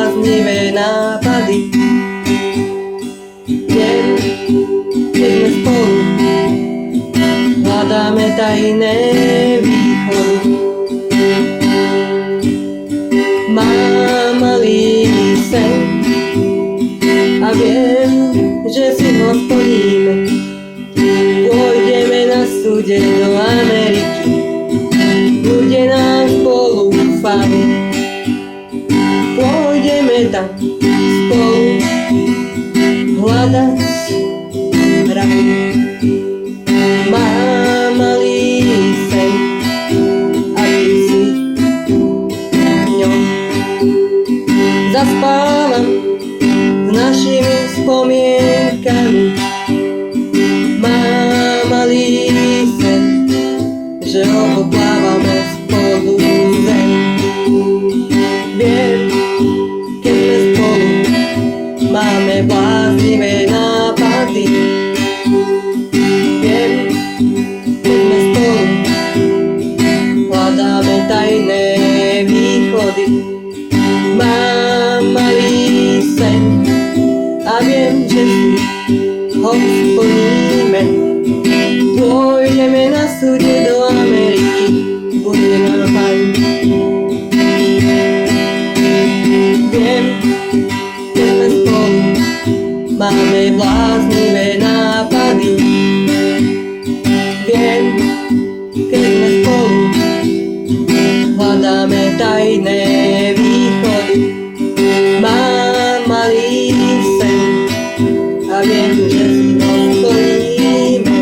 bláznivé nápady. Viem, keď sme spolu hľadáme tajné východy. Mám malý sen a viem, že si ho splníme. Pôjdeme na súde do Ameriky, bude nám spolu fajn. Pôjdeme tam spolu hľadať raj. Mám malý sen a ty si v ňom. Zaspávam s našimi spomienkami. Mám malý sen, že oboplávame spolu zem. Viem, keď sme spolu máme bláznivé nápady. Viem, keď sme spolu hľadáme tajné východy. Mám malý sen a viem, že si ho splníme. Pôjdeme na súde do Ameriky, bude nám fajn. Viem, keď sme spolu máme bláznivé nápady. Viem, keď sme spolu hľadáme tajné východy. Mám malý sen a viem, že si ho splníme.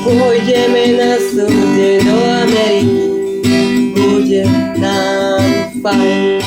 Pôjdeme na súde do Ameriky, bude nám fajn.